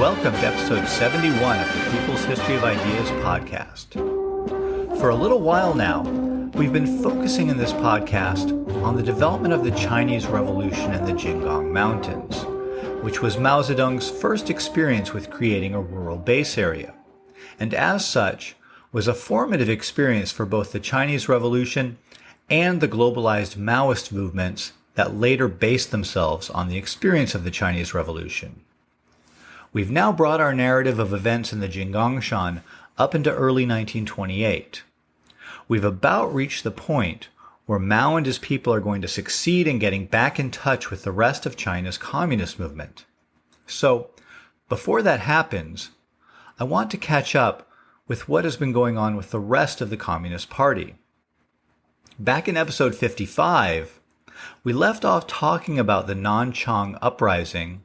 Welcome to episode 71 of the People's History of Ideas podcast. For a little while now, we've been focusing in this podcast on the development of the Chinese Revolution in the Jinggang Mountains, which was Mao Zedong's first experience with creating a rural base area, and as such, was a formative experience for both the Chinese Revolution and the globalized Maoist movements that later based themselves on the experience of the Chinese Revolution. We've now brought our narrative of events in the Jinggangshan up into early 1928. We've about reached the point where Mao and his people are going to succeed in getting back in touch with the rest of China's communist movement. So, before that happens, I want to catch up with what has been going on with the rest of the Communist Party. Back in episode 55, we left off talking about the Nanchang Uprising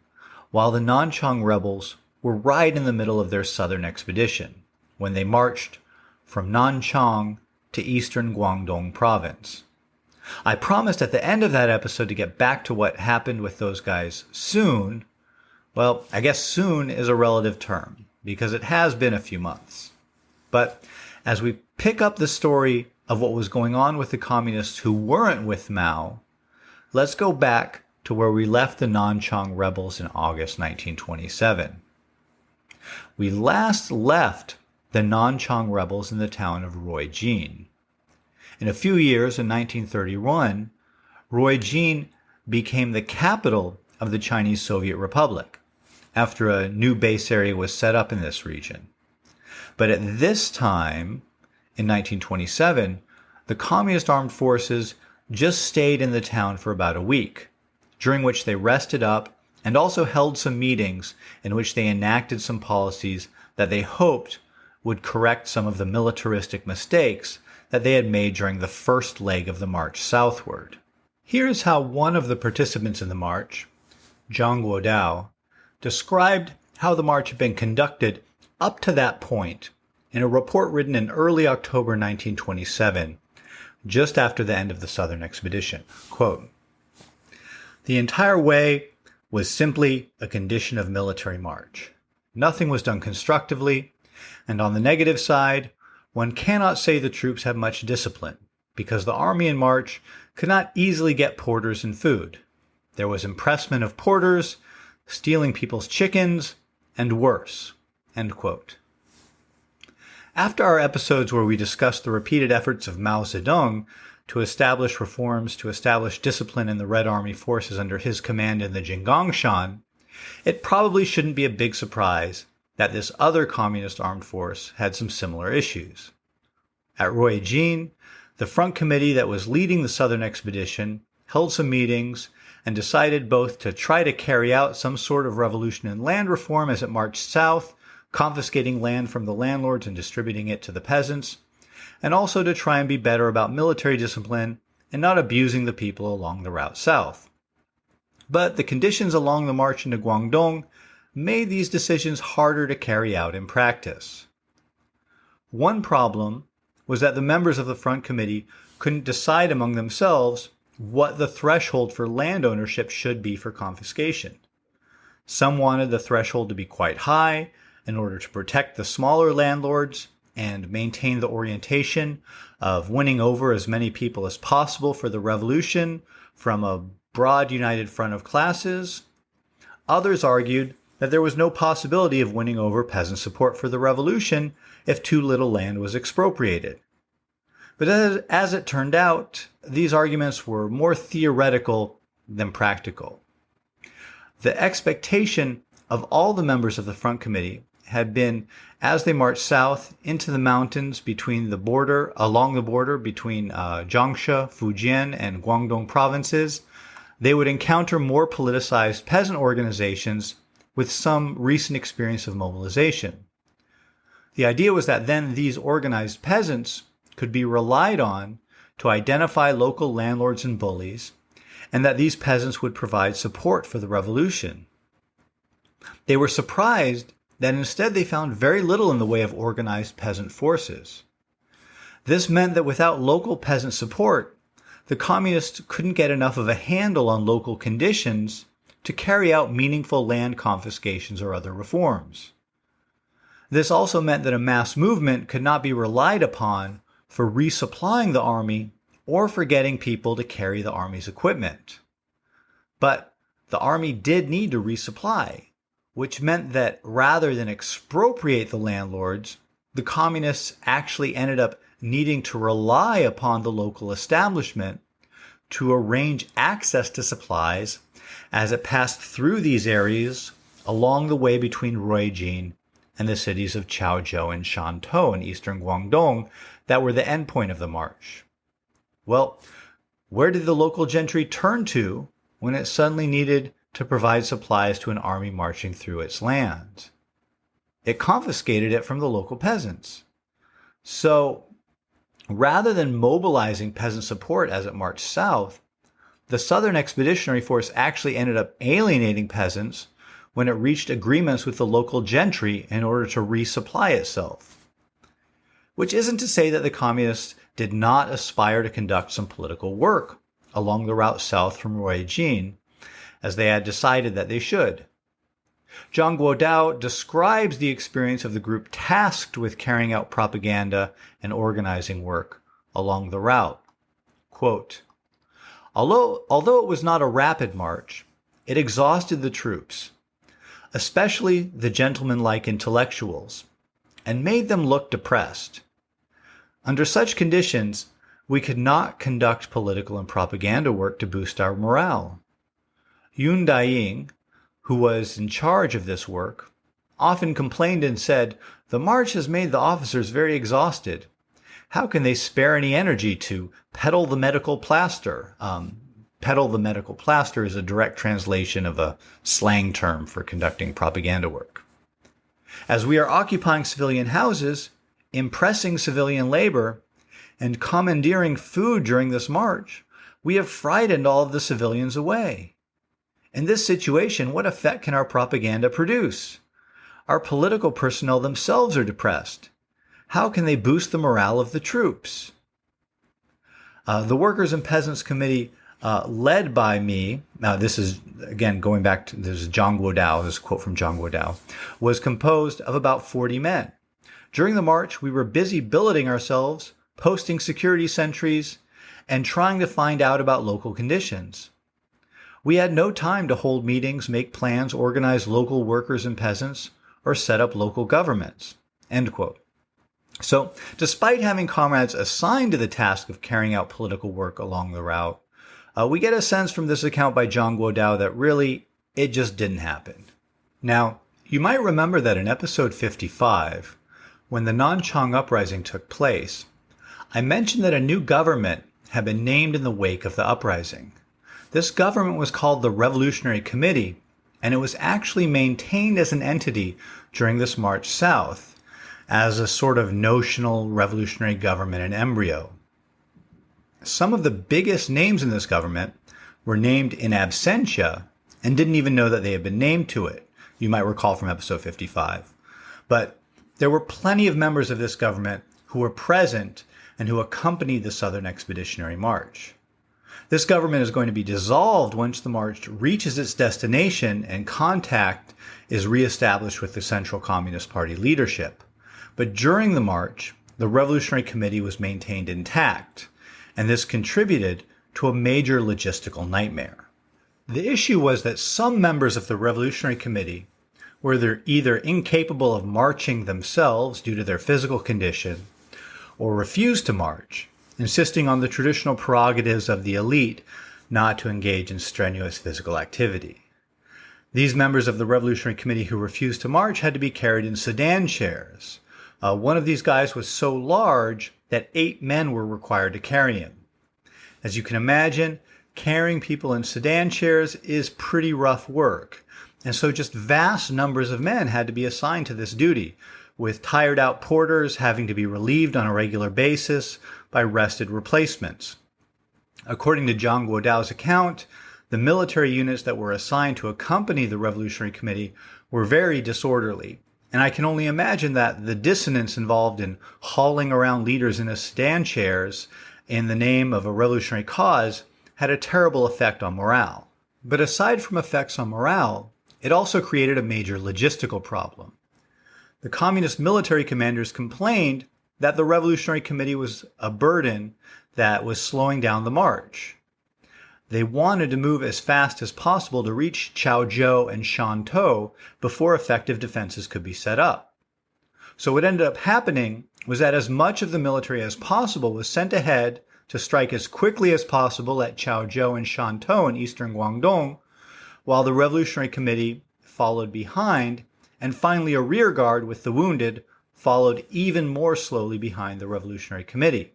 while the Nanchang rebels were right in the middle of their southern expedition, when they marched from Nanchang to eastern Guangdong province. I promised at the end of that episode to get back to what happened with those guys soon. Well, I guess soon is a relative term, because it has been a few months. But as we pick up the story of what was going on with the communists who weren't with Mao, let's go back to where we left the Nanchang rebels in August 1927. We last left the Nanchang rebels in the town of Ruijin. In a few years, in 1931, Ruijin became the capital of the Chinese Soviet Republic, after a new base area was set up in this region. But at this time, in 1927, the Communist Armed Forces just stayed in the town for about a week, during which they rested up and also held some meetings in which they enacted some policies that they hoped would correct some of the militaristic mistakes that they had made during the first leg of the march southward. Here's how one of the participants in the march, Zhang Guotao, described how the march had been conducted up to that point in a report written in early October 1927, just after the end of the Southern Expedition. Quote, "The entire way was simply a condition of military march. Nothing was done constructively, and on the negative side, one cannot say the troops have much discipline, because the army in march could not easily get porters and food. There was impressment of porters, stealing people's chickens, and worse." End quote. After our episodes where we discussed the repeated efforts of Mao Zedong to establish reforms to establish discipline in the Red Army forces under his command in the Jinggangshan, it probably shouldn't be a big surprise that this other communist armed force had some similar issues. At Ruijin, the front committee that was leading the Southern Expedition held some meetings and decided both to try to carry out some sort of revolution in land reform as it marched south, confiscating land from the landlords and distributing it to the peasants, and also to try and be better about military discipline and not abusing the people along the route south. But the conditions along the march into Guangdong made these decisions harder to carry out in practice. One problem was that the members of the front committee couldn't decide among themselves what the threshold for land ownership should be for confiscation. Some wanted the threshold to be quite high in order to protect the smaller landlords and maintain the orientation of winning over as many people as possible for the revolution from a broad united front of classes. Others argued that there was no possibility of winning over peasant support for the revolution if too little land was expropriated. But as it turned out, these arguments were more theoretical than practical. The expectation of all the members of the front committee had been, as they marched south into the mountains along the border between Jiangxi, Fujian, and Guangdong provinces, they would encounter more politicized peasant organizations with some recent experience of mobilization. The idea was that then these organized peasants could be relied on to identify local landlords and bullies, and that these peasants would provide support for the revolution. They were surprised that instead they found very little in the way of organized peasant forces. This meant that without local peasant support, the communists couldn't get enough of a handle on local conditions to carry out meaningful land confiscations or other reforms. This also meant that a mass movement could not be relied upon for resupplying the army or for getting people to carry the army's equipment. But the army did need to resupply, which meant that rather than expropriate the landlords, the communists actually ended up needing to rely upon the local establishment to arrange access to supplies as it passed through these areas along the way between Ruijin and the cities of Chaozhou and Shantou in eastern Guangdong that were the endpoint of the march. Well, where did the local gentry turn to when it suddenly needed to provide supplies to an army marching through its lands? It confiscated it from the local peasants. So, rather than mobilizing peasant support as it marched south, the Southern Expeditionary Force actually ended up alienating peasants when it reached agreements with the local gentry in order to resupply itself. Which isn't to say that the communists did not aspire to conduct some political work along the route south from Ruijin, as they had decided that they should. Zhang Guotao describes the experience of the group tasked with carrying out propaganda and organizing work along the route. Quote, Although it was not a rapid march, it exhausted the troops, especially the gentleman-like intellectuals, and made them look depressed. Under such conditions, we could not conduct political and propaganda work to boost our morale. Daiying, who was in charge of this work, often complained and said, "The march has made the officers very exhausted. How can they spare any energy to peddle the medical plaster?" Peddle the medical plaster is a direct translation of a slang term for conducting propaganda work. As we are occupying civilian houses, impressing civilian labor, and commandeering food during this march, we have frightened all of the civilians away. In this situation, what effect can our propaganda produce? Our political personnel themselves are depressed. How can they boost the morale of the troops? The Workers' and Peasants Committee, led by me, now this is, again, going back to, this is Zhang Guodao, this is a quote from Zhang Guodao, was composed of about 40 men. During the march, we were busy billeting ourselves, posting security sentries, and trying to find out about local conditions. We had no time to hold meetings, make plans, organize local workers and peasants, or set up local governments. End quote. So, despite having comrades assigned to the task of carrying out political work along the route, we get a sense from this account by Zhang Guodao that really, it just didn't happen. Now, you might remember that in episode 55, when the Nanchang Uprising took place, I mentioned that a new government had been named in the wake of the uprising. This government was called the Revolutionary Committee, and it was actually maintained as an entity during this march south, as a sort of notional revolutionary government in embryo. Some of the biggest names in this government were named in absentia and didn't even know that they had been named to it. You might recall from episode 55. But there were plenty of members of this government who were present and who accompanied the Southern Expeditionary March. This government is going to be dissolved once the march reaches its destination and contact is reestablished with the Central Communist Party leadership. But during the march, the Revolutionary Committee was maintained intact, and this contributed to a major logistical nightmare. The issue was that some members of the Revolutionary Committee were either incapable of marching themselves due to their physical condition, or refused to march, insisting on the traditional prerogatives of the elite not to engage in strenuous physical activity. These members of the Revolutionary Committee who refused to march had to be carried in Sedan chairs. One of these guys was so large that 8 men were required to carry him. As you can imagine, carrying people in sedan chairs is pretty rough work, and so just vast numbers of men had to be assigned to this duty, with tired out porters having to be relieved on a regular basis by rested replacements. According to Zhang Guodao's account, the military units that were assigned to accompany the Revolutionary Committee were very disorderly, and I can only imagine that the dissonance involved in hauling around leaders in sedan chairs in the name of a revolutionary cause had a terrible effect on morale. But aside from effects on morale, it also created a major logistical problem. The communist military commanders complained that the Revolutionary Committee was a burden that was slowing down the march. They wanted to move as fast as possible to reach Chaozhou and Shantou before effective defenses could be set up. So what ended up happening was that as much of the military as possible was sent ahead to strike as quickly as possible at Chaozhou and Shantou in eastern Guangdong, while the Revolutionary Committee followed behind, and finally a rear guard with the wounded followed even more slowly behind the Revolutionary Committee.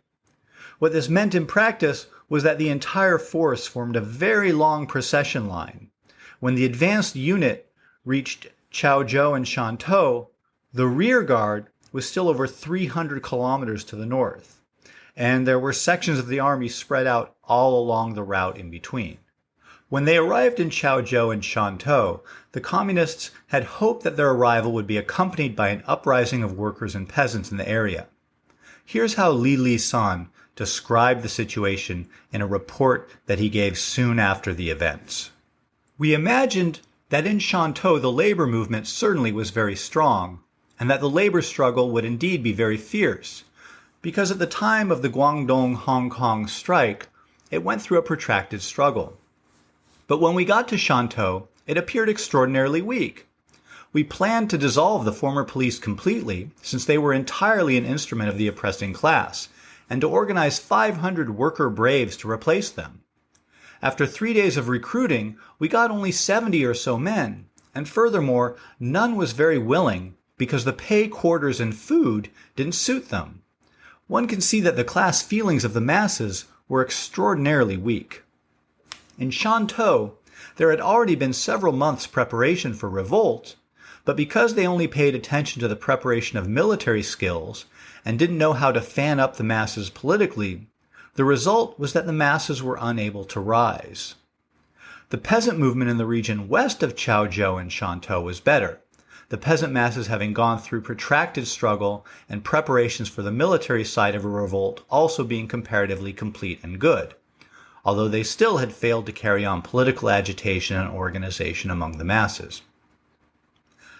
What this meant in practice was that the entire force formed a very long procession line. When the advanced unit reached Chaozhou and Shantou, the rear guard was still over 300 kilometers to the north, and there were sections of the army spread out all along the route in between. When they arrived in Chaozhou and Shantou, the communists had hoped that their arrival would be accompanied by an uprising of workers and peasants in the area. Here's how Lisan described the situation in a report that he gave soon after the events. We imagined that in Shantou the labor movement certainly was very strong, and that the labor struggle would indeed be very fierce, because at the time of the Guangdong-Hong Kong strike, it went through a protracted struggle. But when we got to Shantou, it appeared extraordinarily weak. We planned to dissolve the former police completely, since they were entirely an instrument of the oppressing class, and to organize 500 worker braves to replace them. After 3 days of recruiting, we got only 70 or so men, and furthermore, none was very willing because the pay, quarters, and food didn't suit them. One can see that the class feelings of the masses were extraordinarily weak. In Shantou, there had already been several months' preparation for revolt, but because they only paid attention to the preparation of military skills and didn't know how to fan up the masses politically, the result was that the masses were unable to rise. The peasant movement in the region west of Chaozhou and Shantou was better, the peasant masses having gone through protracted struggle and preparations for the military side of a revolt also being comparatively complete and good, although they still had failed to carry on political agitation and organization among the masses.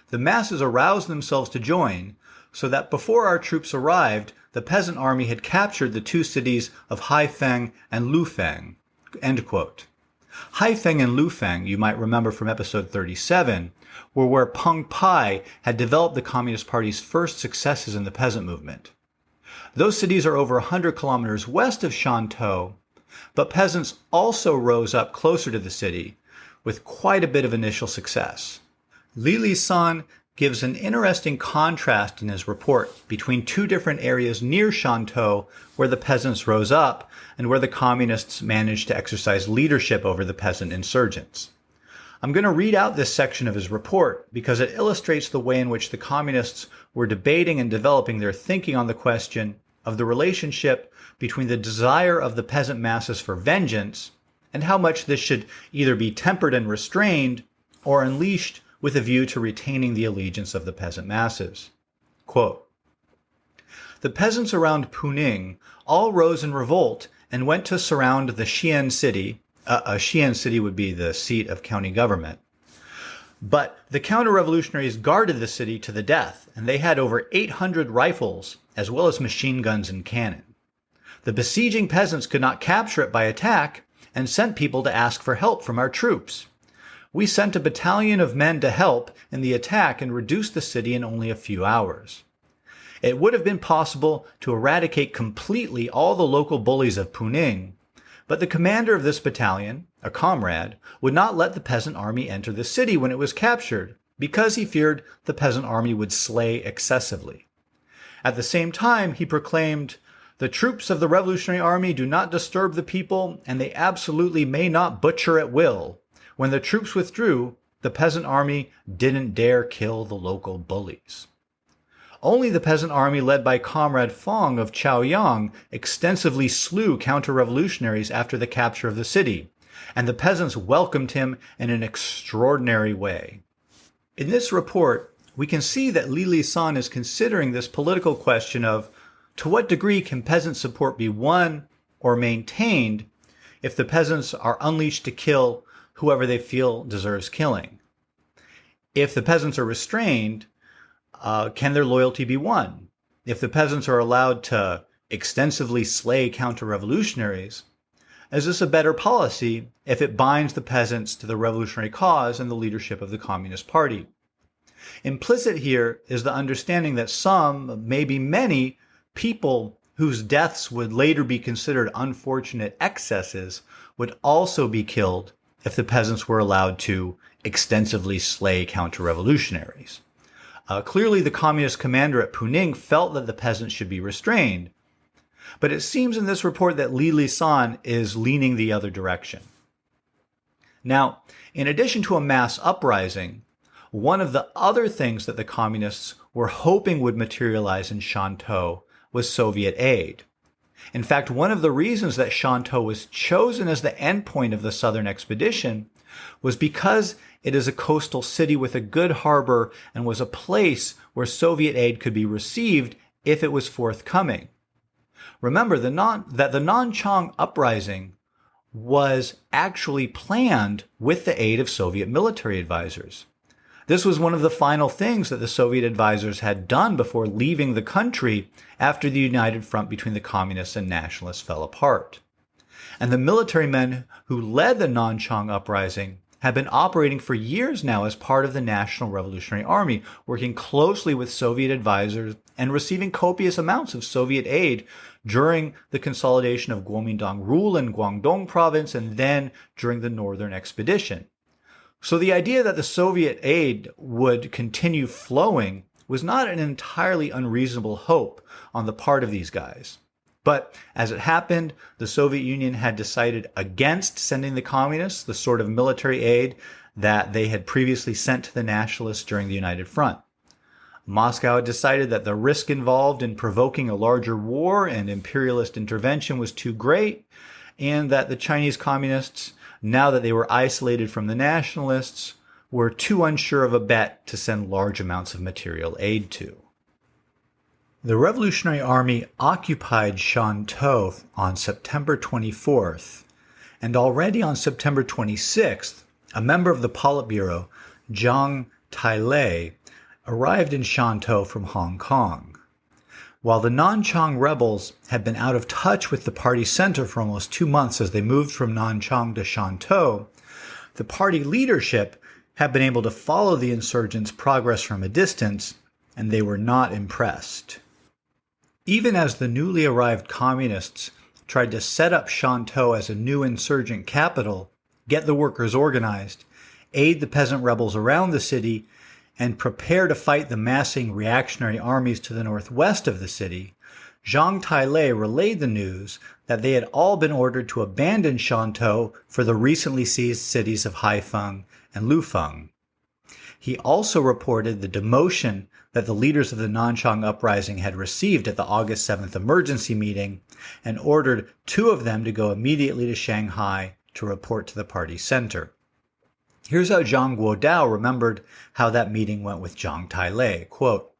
The masses aroused themselves to join, so that before our troops arrived, the peasant army had captured the two cities of Haifeng and Lufeng. End quote. Haifeng and Lufeng, you might remember from episode 37, were where Peng Pai had developed the Communist Party's first successes in the peasant movement. Those cities are over 100 kilometers west of Shantou, but peasants also rose up closer to the city with quite a bit of initial success. Lisan gives an interesting contrast in his report between two different areas near Shantou where the peasants rose up and where the communists managed to exercise leadership over the peasant insurgents. I'm going to read out this section of his report because it illustrates the way in which the communists were debating and developing their thinking on the question of the relationship between the desire of the peasant masses for vengeance and how much this should either be tempered and restrained or unleashed with a view to retaining the allegiance of the peasant masses. Quote, "The peasants around Puning all rose in revolt and went to surround the Xian city." Xian city would be the seat of county government. But the counter-revolutionaries guarded the city to the death, and they had over 800 rifles, as well as machine guns and cannon. The besieging peasants could not capture it by attack, and sent people to ask for help from our troops. We sent a battalion of men to help in the attack and reduced the city in only a few hours. It would have been possible to eradicate completely all the local bullies of Puning, but the commander of this battalion, a comrade, would not let the peasant army enter the city when it was captured, because he feared the peasant army would slay excessively. At the same time, he proclaimed, "The troops of the Revolutionary Army do not disturb the people, and they absolutely may not butcher at will. When the troops withdrew, the peasant army didn't dare kill the local bullies." Only the peasant army led by Comrade Fong of Chaoyang extensively slew counter-revolutionaries after the capture of the city, and the peasants welcomed him in an extraordinary way. In this report, we can see that Lisan is considering this political question of to what degree can peasant support be won or maintained if the peasants are unleashed to kill whoever they feel deserves killing. If the peasants are restrained, can their loyalty be won? If the peasants are allowed to extensively slay counter-revolutionaries, is this a better policy if it binds the peasants to the revolutionary cause and the leadership of the Communist Party? Implicit here is the understanding that some, maybe many, people whose deaths would later be considered unfortunate excesses would also be killed if the peasants were allowed to extensively slay counter-revolutionaries. Clearly, the communist commander at Puning felt that the peasants should be restrained, but it seems in this report that Lisan is leaning the other direction. Now, in addition to a mass uprising, one of the other things that the communists were hoping would materialize in Shantou was Soviet aid. In fact, one of the reasons that Shantou was chosen as the endpoint of the Southern Expedition was because it is a coastal city with a good harbor and was a place where Soviet aid could be received if it was forthcoming. Remember that the Nanchang Uprising was actually planned with the aid of Soviet military advisors. This was one of the final things that the Soviet advisors had done before leaving the country after the united front between the communists and nationalists fell apart. And the military men who led the Nanchang Uprising had been operating for years now as part of the National Revolutionary Army, working closely with Soviet advisors and receiving copious amounts of Soviet aid during the consolidation of Kuomintang rule in Guangdong province and then during the Northern Expedition. So the idea that the Soviet aid would continue flowing was not an entirely unreasonable hope on the part of these guys. But as it happened, the Soviet Union had decided against sending the communists the sort of military aid that they had previously sent to the nationalists during the United Front. Moscow had decided that the risk involved in provoking a larger war and imperialist intervention was too great, and that the Chinese communists, now that they were isolated from the nationalists, were too unsure of a bet to send large amounts of material aid to. The Revolutionary Army occupied Shantou on September 24th, and already on September 26th, a member of the Politburo, Zhang Tailei, arrived in Shantou from Hong Kong. While the Nanchang rebels had been out of touch with the party center for almost 2 months as they moved from Nanchang to Shantou, the party leadership had been able to follow the insurgents' progress from a distance, and they were not impressed. Even as the newly arrived communists tried to set up Shantou as a new insurgent capital, get the workers organized, aid the peasant rebels around the city, and prepare to fight the massing reactionary armies to the northwest of the city, Zhang Tailei relayed the news that they had all been ordered to abandon Shantou for the recently seized cities of Haifeng and Lufeng. He also reported the demotion that the leaders of the Nanchang Uprising had received at the August 7th emergency meeting and ordered 2 of them to go immediately to Shanghai to report to the party center. Here's how Zhang Guotao remembered how that meeting went with Zhang Tailei. Quote,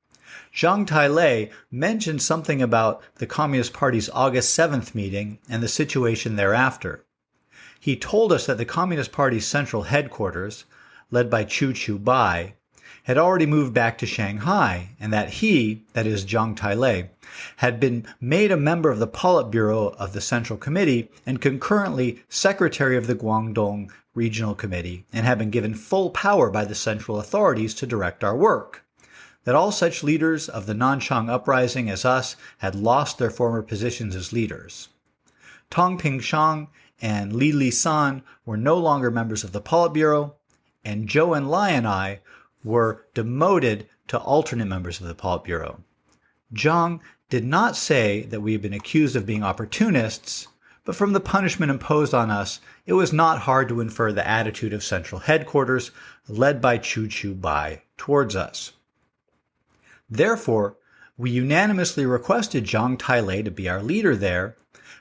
Zhang Tailei mentioned something about the Communist Party's August 7th meeting and the situation thereafter. He told us that the Communist Party's central headquarters, led by Qiubai, had already moved back to Shanghai, and that he, that is Zhang Tailei, had been made a member of the Politburo of the Central Committee and concurrently secretary of the Guangdong Regional Committee, and had been given full power by the central authorities to direct our work. That all such leaders of the Nanchang Uprising as us had lost their former positions as leaders. Tong Pingshan and Lisan were no longer members of the Politburo, and Zhou and Enlai and I were demoted to alternate members of the Politburo. Zhang did not say that we had been accused of being opportunists, but from the punishment imposed on us, it was not hard to infer the attitude of central headquarters, led by Qiubai, towards us. Therefore, we unanimously requested Zhang Tailei to be our leader there,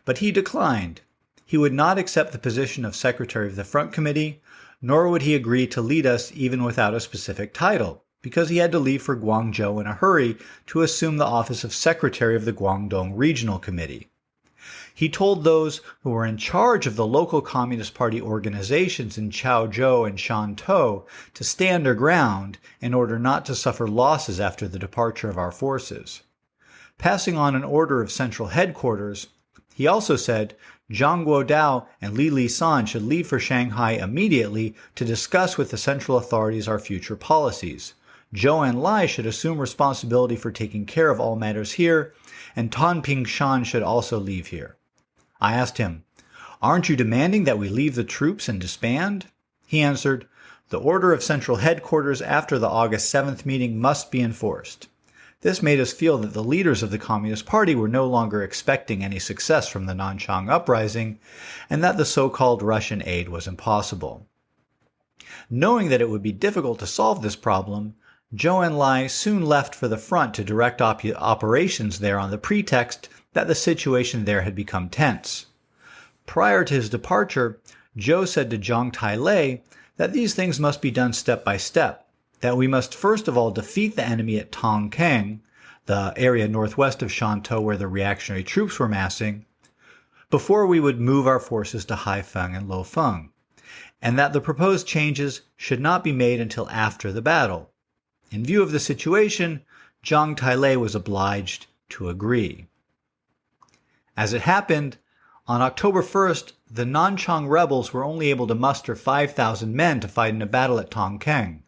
but he declined. He would not accept the position of secretary of the Front Committee, nor would he agree to lead us even without a specific title, because he had to leave for Guangzhou in a hurry to assume the office of secretary of the Guangdong Regional Committee. He told those who were in charge of the local Communist Party organizations in Chaozhou and Shantou to stand their ground in order not to suffer losses after the departure of our forces. Passing on an order of central headquarters, he also said Zhang Guotao and Lisan should leave for Shanghai immediately to discuss with the central authorities our future policies. Zhou and Enlai should assume responsibility for taking care of all matters here, and Pingshan should also leave here. I asked him, "Aren't you demanding that we leave the troops and disband?" He answered, "The order of central headquarters after the August 7th meeting must be enforced." This made us feel that the leaders of the Communist Party were no longer expecting any success from the Nanchang Uprising, and that the so-called Russian aid was impossible. Knowing that it would be difficult to solve this problem, Zhou Enlai soon left for the front to direct operations there on the pretext that the situation there had become tense. Prior to his departure, Zhou said to Zhang Tailei that these things must be done step by step, that we must first of all defeat the enemy at Tongkang, the area northwest of Shantou where the reactionary troops were massing, before we would move our forces to Haifeng and Lofeng, and that the proposed changes should not be made until after the battle. In view of the situation, Zhang Tailei was obliged to agree. As it happened, on October 1st, the Nanchang rebels were only able to muster 5,000 men to fight in a battle at Tongkang.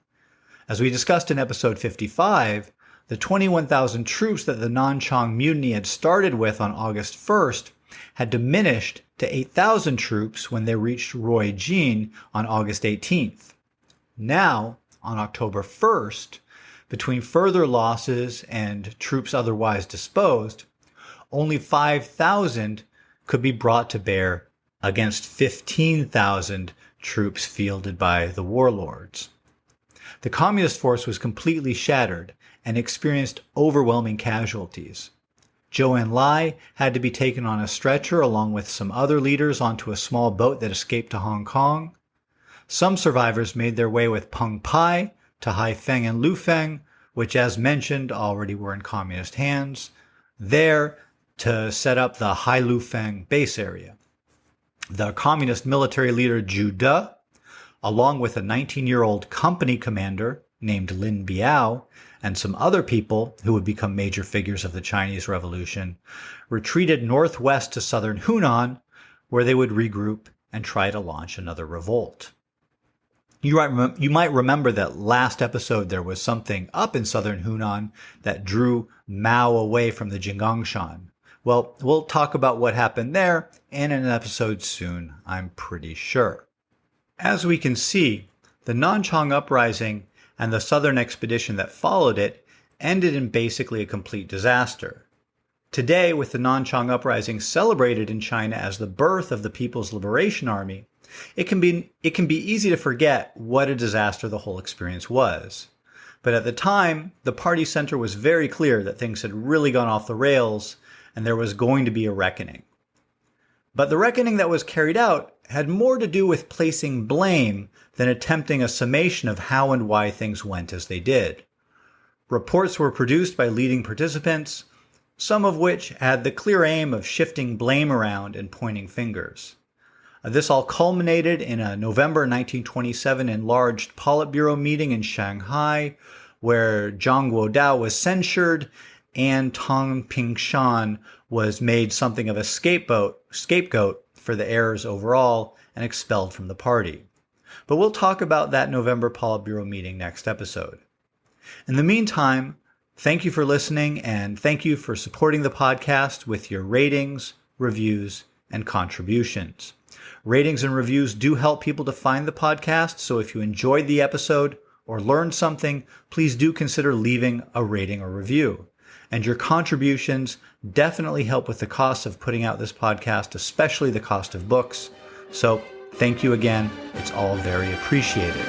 As we discussed in episode 55, the 21,000 troops that the Nanchang Mutiny had started with on August 1st had diminished to 8,000 troops when they reached Ruijin on August 18th. Now, on October 1st, between further losses and troops otherwise disposed, only 5,000 could be brought to bear against 15,000 troops fielded by the warlords. The communist force was completely shattered and experienced overwhelming casualties. Zhou Enlai had to be taken on a stretcher along with some other leaders onto a small boat that escaped to Hong Kong. Some survivors made their way with Peng Pai to Haifeng and Lufeng, which as mentioned already were in communist hands, there to set up the Hai Lufeng base area. The communist military leader Zhou, along with a 19-year-old company commander named Lin Biao, and some other people who would become major figures of the Chinese Revolution, retreated northwest to southern Hunan, where they would regroup and try to launch another revolt. You might remember that last episode there was something up in southern Hunan that drew Mao away from the Jiangxi. Well, we'll talk about what happened there in an episode soon, I'm pretty sure. As we can see, the Nanchang Uprising and the Southern Expedition that followed it ended in basically a complete disaster. Today, with the Nanchang Uprising celebrated in China as the birth of the People's Liberation Army, it can be easy to forget what a disaster the whole experience was. But at the time, the party center was very clear that things had really gone off the rails and there was going to be a reckoning. But the reckoning that was carried out had more to do with placing blame than attempting a summation of how and why things went as they did. Reports were produced by leading participants, some of which had the clear aim of shifting blame around and pointing fingers. This all culminated in a November 1927 enlarged Politburo meeting in Shanghai, where Zhang Guotao was censured and Tang Pingshan was made something of a scapegoat for the errors overall and expelled from the party. But we'll talk about that November Politburo meeting next episode. In the meantime, thank you for listening and thank you for supporting the podcast with your ratings, reviews, and contributions. Ratings and reviews do help people to find the podcast, so if you enjoyed the episode or learned something, please do consider leaving a rating or review. And your contributions definitely help with the cost of putting out this podcast, especially the cost of books. So thank you again. It's all very appreciated.